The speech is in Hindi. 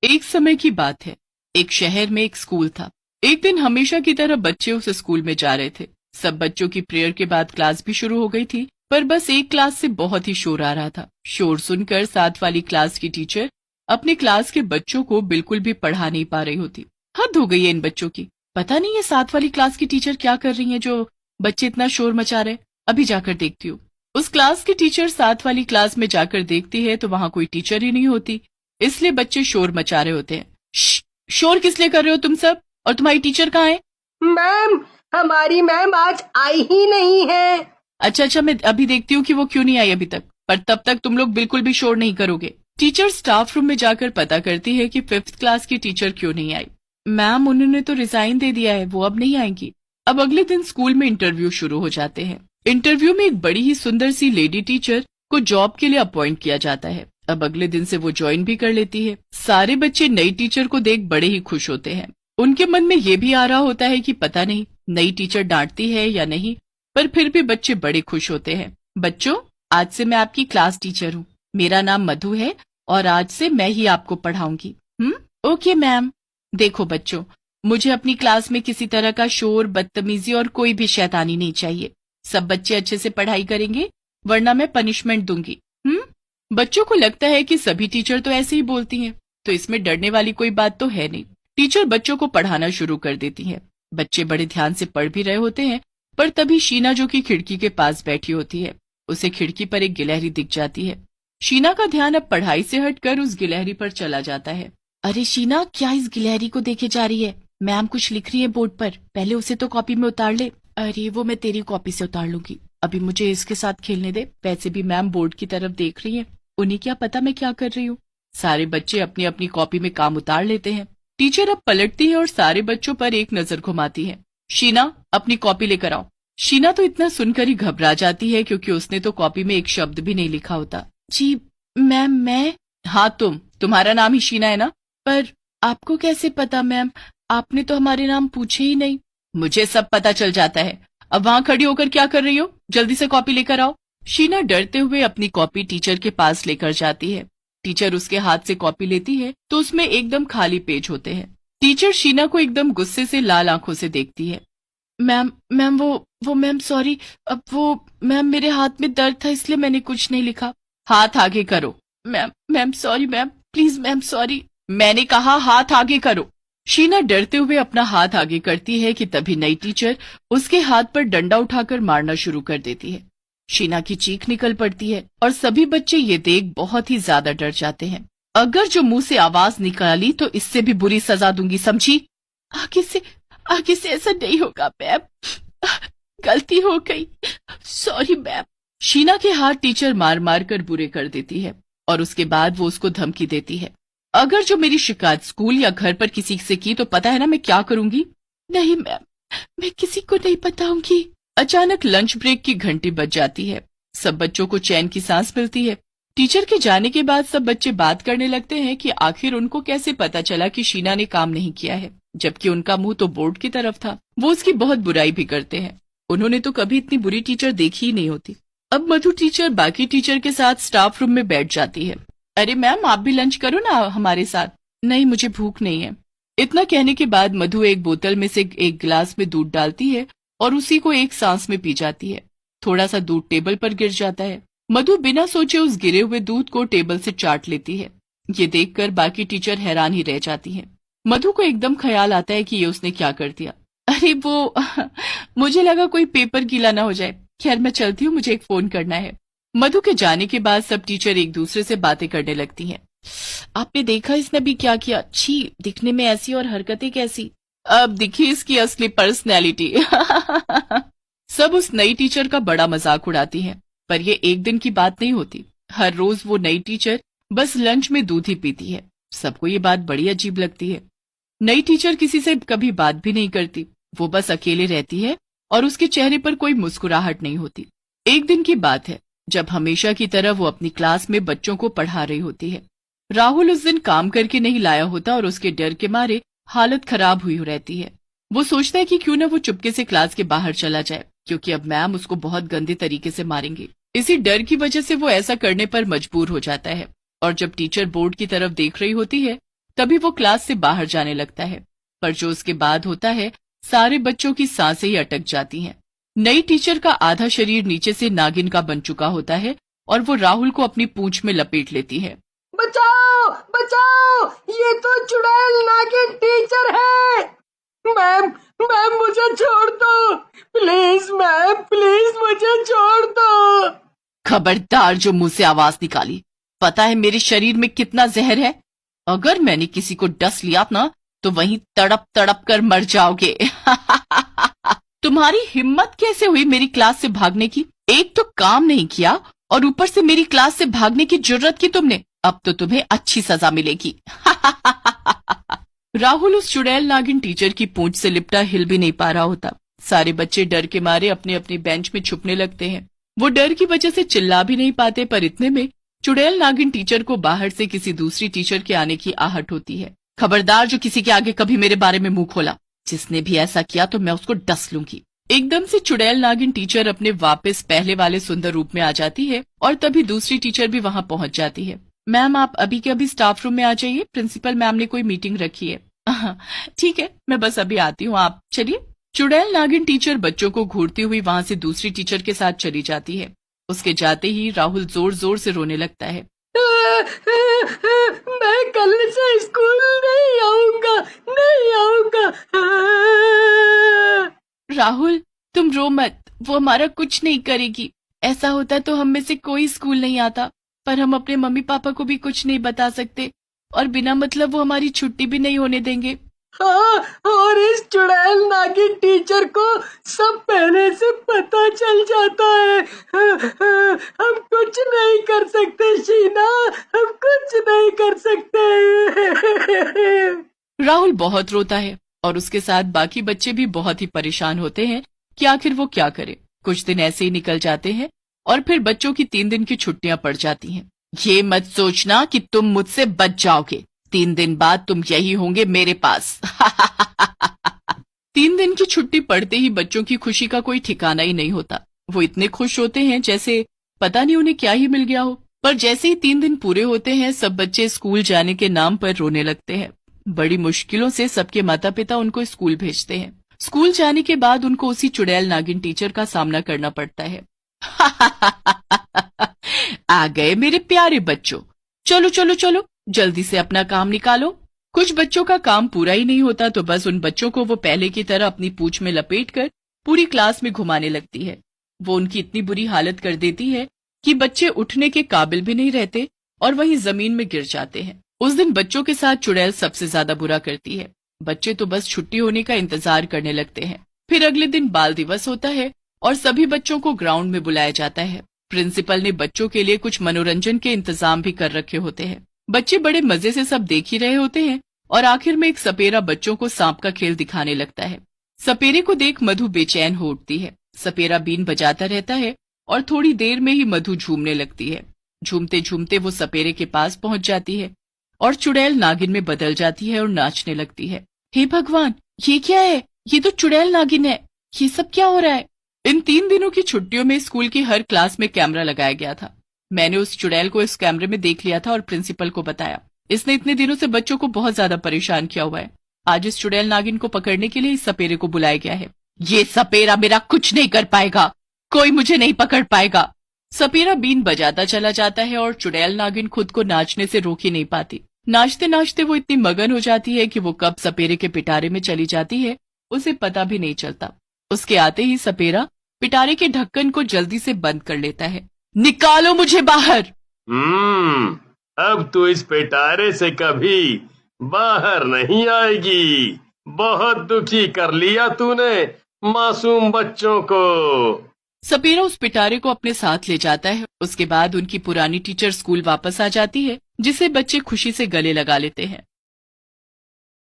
एक समय की बात है। एक शहर में एक स्कूल था। एक दिन हमेशा की तरह बच्चे उस स्कूल में जा रहे थे। सब बच्चों की प्रेयर के बाद क्लास भी शुरू हो गई थी, पर बस एक क्लास से बहुत ही शोर आ रहा था। शोर सुनकर साथ वाली क्लास की टीचर अपने क्लास के बच्चों को बिल्कुल भी पढ़ा नहीं पा रही होती। हद हो गई है इन बच्चों की। पता नहीं ये साथ वाली क्लास की टीचर क्या कर रही है जो बच्चे इतना शोर मचा रहे। अभी जाकर देखती हूँ। उस क्लास की टीचर साथ वाली क्लास में जाकर देखती है तो वहां कोई टीचर ही नहीं होती, इसलिए बच्चे शोर मचा रहे होते हैं। शोर किस लिए कर रहे हो तुम सब? और तुम्हारी टीचर कहाँ है? मैम, हमारी मैम आज आई ही नहीं है। अच्छा, मैं अभी देखती हूँ कि वो क्यों नहीं आई अभी तक, पर तब तक तुम लोग बिल्कुल भी शोर नहीं करोगे। टीचर स्टाफ रूम में जाकर पता करती है कि 5th क्लास की टीचर क्यों नहीं आई। मैम, उन्होंने तो रिजाइन दे दिया है, वो अब नहीं आएंगी। अब अगले दिन स्कूल में इंटरव्यू शुरू हो जाते हैं। इंटरव्यू में एक बड़ी ही सुंदर सी लेडी टीचर को जॉब के लिए अपॉइंट किया जाता है। अब अगले दिन से वो ज्वाइन भी कर लेती है। सारे बच्चे नई टीचर को देख बड़े ही खुश होते हैं। उनके मन में ये भी आ रहा होता है कि पता नहीं नई टीचर डांटती है या नहीं, पर फिर भी बच्चे बड़े खुश होते हैं। बच्चों, आज से मैं आपकी क्लास टीचर हूँ। मेरा नाम मधु है और आज से मैं ही आपको पढ़ाऊंगी। Okay ma'am. देखो बच्चों, मुझे अपनी क्लास में किसी तरह का शोर, बदतमीजी और कोई भी शैतानी नहीं चाहिए। सब बच्चे अच्छे से पढ़ाई करेंगे, वरना मैं पनिशमेंट दूंगी। बच्चों को लगता है कि सभी टीचर तो ऐसे ही बोलती हैं, तो इसमें डरने वाली कोई बात तो है नहीं। टीचर बच्चों को पढ़ाना शुरू कर देती है। बच्चे बड़े ध्यान से पढ़ भी रहे होते हैं, पर तभी शीना, जो कि खिड़की के पास बैठी होती है, उसे खिड़की पर एक गिलहरी दिख जाती है। शीना का ध्यान अब पढ़ाई से हटकर उस गिलहरी पर चला जाता है। अरे शीना, क्या इस गिलहरी को देखे जा रही है? मैम कुछ लिख रही है बोर्ड पर, पहले उसे तो कॉपी में उतार ले। अरे वो मैं तेरी कॉपी से उतार लूंगी, अभी मुझे इसके साथ खेलने दे। वैसे भी मैम बोर्ड की तरफ देख रही है, उन्हें क्या पता मैं क्या कर रही हूँ। सारे बच्चे अपनी अपनी कॉपी में काम उतार लेते हैं। टीचर अब पलटती है और सारे बच्चों पर एक नजर घुमाती है। शीना, अपनी कॉपी लेकर आओ। शीना तो इतना सुनकर ही घबरा जाती है, क्योंकि उसने तो कॉपी में एक शब्द भी नहीं लिखा होता। जी मैम, मैं? हाँ तुम्हारा नाम ही शीना है ना? पर आपको कैसे पता मैम? आपने तो हमारे नाम पूछे ही नहीं। मुझे सब पता चल जाता है। अब वहां खड़ी होकर क्या कर रही हो? जल्दी से कॉपी लेकर आओ। शीना डरते हुए अपनी कॉपी टीचर के पास लेकर जाती है। टीचर उसके हाथ से कॉपी लेती है तो उसमें एकदम खाली पेज होते हैं। टीचर शीना को एकदम गुस्से से लाल आंखों से देखती है। मैम वो मैम सॉरी, अब वो मैम मेरे हाथ में दर्द था इसलिए मैंने कुछ नहीं लिखा। हाथ आगे करो। Ma'am sorry ma'am, please ma'am sorry. मैंने कहा हाथ आगे करो। शीना डरते हुए अपना हाथ आगे करती है कि तभी नई टीचर उसके हाथ पर डंडा उठाकर मारना शुरू कर देती है। शीना की चीख निकल पड़ती है और सभी बच्चे ये देख बहुत ही ज्यादा डर जाते हैं। अगर जो मुंह से आवाज निकाली तो इससे भी बुरी सजा दूंगी, समझी? आगे से ऐसा नहीं होगा मैम, गलती हो गई, सॉरी मैम। शीना के हाथ टीचर मार मार कर बुरे कर देती है और उसके बाद वो उसको धमकी देती है। अगर जो मेरी शिकायत स्कूल या घर पर किसी से की तो पता है ना मैं क्या करूंगी? नहीं मैम, मैं किसी को नहीं बताऊंगी। अचानक लंच ब्रेक की घंटी बज जाती है। सब बच्चों को चैन की सांस मिलती है। टीचर के जाने के बाद सब बच्चे बात करने लगते हैं कि आखिर उनको कैसे पता चला कि शीना ने काम नहीं किया है, जबकि उनका मुंह तो बोर्ड की तरफ था। वो उसकी बहुत बुराई भी करते हैं। उन्होंने तो कभी इतनी बुरी टीचर देखी ही नहीं होती। अब मधु टीचर बाकी टीचर के साथ स्टाफ रूम में बैठ जाती है। अरे मैम, आप भी लंच करो ना हमारे साथ। नहीं, मुझे भूख नहीं है। इतना कहने के बाद मधु एक बोतल में से एक गिलास में दूध डालती है और उसी को एक सांस में पी जाती है। थोड़ा सा दूध टेबल पर गिर जाता है। मधु बिना सोचे उस गिरे हुए दूध को टेबल से चाट लेती है। ये देखकर बाकी टीचर हैरान ही रह जाती हैं। मधु को एकदम ख्याल आता है कि ये उसने क्या कर दिया। अरे वो मुझे लगा कोई पेपर गीला ना हो जाए। खैर मैं चलती हूँ, मुझे एक फोन करना है। मधु के जाने के बाद सब टीचर एक दूसरे से बातें करने लगती हैं। आपने देखा इसने भी क्या किया? छी, दिखने में ऐसी और हरकतें कैसी। अब दिखी इसकी असली पर्सनैलिटी। सब उस नई टीचर का बड़ा मजाक उड़ाती हैं, पर ये एक दिन की बात नहीं होती। हर रोज वो नई टीचर बस लंच में दूध ही पीती है। सबको ये बात बड़ी अजीब लगती है। नई टीचर किसी से कभी बात भी नहीं करती, वो बस अकेले रहती है और उसके चेहरे पर कोई मुस्कुराहट नहीं होती। एक दिन की बात है, जब हमेशा की तरह वो अपनी क्लास में बच्चों को पढ़ा रही होती है। राहुल उस दिन काम करके नहीं लाया होता और उसके डर के मारे हालत खराब हुई रहती है। वो सोचता है कि क्यों न वो चुपके से क्लास के बाहर चला जाए, क्योंकि अब मैम उसको बहुत गंदे तरीके से मारेंगे। इसी डर की वजह से वो ऐसा करने पर मजबूर हो जाता है और जब टीचर बोर्ड की तरफ देख रही होती है तभी वो क्लास से बाहर जाने लगता है, पर जो उसके बाद होता है, सारे बच्चों की सांसें ही अटक जाती हैं। नई टीचर का आधा शरीर नीचे से नागिन का बन चुका होता है और वो राहुल को अपनी पूंछ में लपेट लेती है। बचाओ बचाओ, ये तो चुड़ैल नागिन टीचर है। मैम मैम मुझे छोड़ दो, प्लीज मैम, प्लीज मुझे छोड़ दो। खबरदार जो मुंह से आवाज निकाली, पता है मेरे शरीर में कितना जहर है? अगर मैंने किसी को डस लिया ना तो वहीं तड़प तड़प कर मर जाओगे। तुम्हारी हिम्मत कैसे हुई मेरी क्लास से भागने की? एक तो काम नहीं किया और ऊपर से मेरी क्लास से भागने की जुर्रत की तुमने। अब तो तुम्हें अच्छी सजा मिलेगी। राहुल उस चुड़ैल नागिन टीचर की पूंछ से लिपटा हिल भी नहीं पा रहा होता। सारे बच्चे डर के मारे अपने अपने बेंच में छुपने लगते हैं। वो डर की वजह से चिल्ला भी नहीं पाते, पर इतने में चुड़ैल नागिन टीचर को बाहर से किसी दूसरी टीचर के आने की आहट होती है। खबरदार जो किसी के आगे कभी मेरे बारे में मुंह खोला, जिसने भी ऐसा किया तो मैं उसको डस लूंगी। एकदम से चुड़ैल नागिन टीचर अपने वापस पहले वाले सुंदर रूप में आ जाती है और तभी दूसरी टीचर भी वहां पहुंच जाती है। मैम आप अभी के अभी स्टाफ रूम में आ जाइए, प्रिंसिपल मैम ने कोई मीटिंग रखी है। ठीक है, मैं बस अभी आती हूँ, आप चलिए। चुड़ैल नागिन टीचर बच्चों को घूरती हुई वहां से दूसरी टीचर के साथ चली जाती है। उसके जाते ही राहुल जोर जोर से रोने लगता है। मैं कल से स्कूल नहीं आऊंगा, नहीं आऊंगा। राहुल तुम रो मत, वो हमारा कुछ नहीं करेगी। ऐसा होता तो हम में से कोई स्कूल नहीं आता, पर हम अपने मम्मी पापा को भी कुछ नहीं बता सकते और बिना मतलब वो हमारी छुट्टी भी नहीं होने देंगे। हाँ, और इस चुड़ैल नागिन टीचर को सब पहले से पता चल जाता है। हम कुछ नहीं कर सकते शीना, हम कुछ नहीं कर सकते। राहुल बहुत रोता है और उसके साथ बाकी बच्चे भी बहुत ही परेशान होते हैं कि आखिर वो क्या करे। कुछ दिन ऐसे ही निकल जाते हैं और फिर बच्चों की 3 दिन की छुट्टियां पड़ जाती हैं। ये मत सोचना कि तुम मुझसे बच जाओगे, 3 दिन बाद तुम यही होंगे मेरे पास। 3 दिन की छुट्टी पड़ते ही बच्चों की खुशी का कोई ठिकाना ही नहीं होता। वो इतने खुश होते हैं जैसे पता नहीं उन्हें क्या ही मिल गया हो। पर जैसे ही 3 दिन पूरे होते हैं, सब बच्चे स्कूल जाने के नाम पर रोने लगते हैं। बड़ी मुश्किलों से सबके माता पिता उनको स्कूल भेजते हैं। स्कूल जाने के बाद उनको उसी चुड़ैल नागिन टीचर का सामना करना पड़ता है। आ गए मेरे प्यारे बच्चों, चलो चलो चलो जल्दी से अपना काम निकालो। कुछ बच्चों का काम पूरा ही नहीं होता तो बस उन बच्चों को वो पहले की तरह अपनी पूंछ में लपेटकर पूरी क्लास में घुमाने लगती है। वो उनकी इतनी बुरी हालत कर देती है कि बच्चे उठने के काबिल भी नहीं रहते और वहीं जमीन में गिर जाते हैं। उस दिन बच्चों के साथ चुड़ैल सबसे ज्यादा बुरा करती है। बच्चे तो बस छुट्टी होने का इंतजार करने लगते हैं। फिर अगले दिन बाल दिवस होता है और सभी बच्चों को ग्राउंड में बुलाया जाता है। प्रिंसिपल ने बच्चों के लिए कुछ मनोरंजन के इंतजाम भी कर रखे होते हैं। बच्चे बड़े मजे से सब देख ही रहे होते हैं और आखिर में एक सपेरा बच्चों को सांप का खेल दिखाने लगता है। सपेरे को देख मधु बेचैन हो उठती है। सपेरा बीन बजाता रहता है और थोड़ी देर में ही मधु झूमने लगती है। झूमते झूमते वो सपेरे के पास पहुंच जाती है और चुड़ैल नागिन में बदल जाती है और नाचने लगती है। हे भगवान, ये क्या है? ये तो चुड़ैल नागिन है। ये सब क्या हो रहा है? इन 3 दिनों की छुट्टियों में स्कूल की हर क्लास में कैमरा लगाया गया था। मैंने उस चुड़ैल को इस कैमरे में देख लिया था और प्रिंसिपल को बताया। इसने इतने दिनों से बच्चों को बहुत ज्यादा परेशान किया हुआ है। आज इस चुड़ैल नागिन को पकड़ने के लिए इस सपेरे को बुलाया गया है। ये सपेरा मेरा कुछ नहीं कर पाएगा, कोई मुझे नहीं पकड़ पाएगा। सपेरा बीन बजाता चला जाता है और चुड़ैल नागिन खुद को नाचने से रोक ही नहीं पाती। नाचते नाचते वो इतनी मगन हो जाती है कि वो कब सपेरे के पिटारे में चली जाती है उसे पता भी नहीं चलता। उसके आते ही सपेरा पिटारे के ढक्कन को जल्दी से बंद कर लेता है। निकालो मुझे बाहर। अब तो इस पिटारे से कभी बाहर नहीं आएगी। बहुत दुखी कर लिया तूने मासूम बच्चों को। सपेरा उस पिटारे को अपने साथ ले जाता है। उसके बाद उनकी पुरानी टीचर स्कूल वापस आ जाती है, जिसे बच्चे खुशी से गले लगा लेते हैं।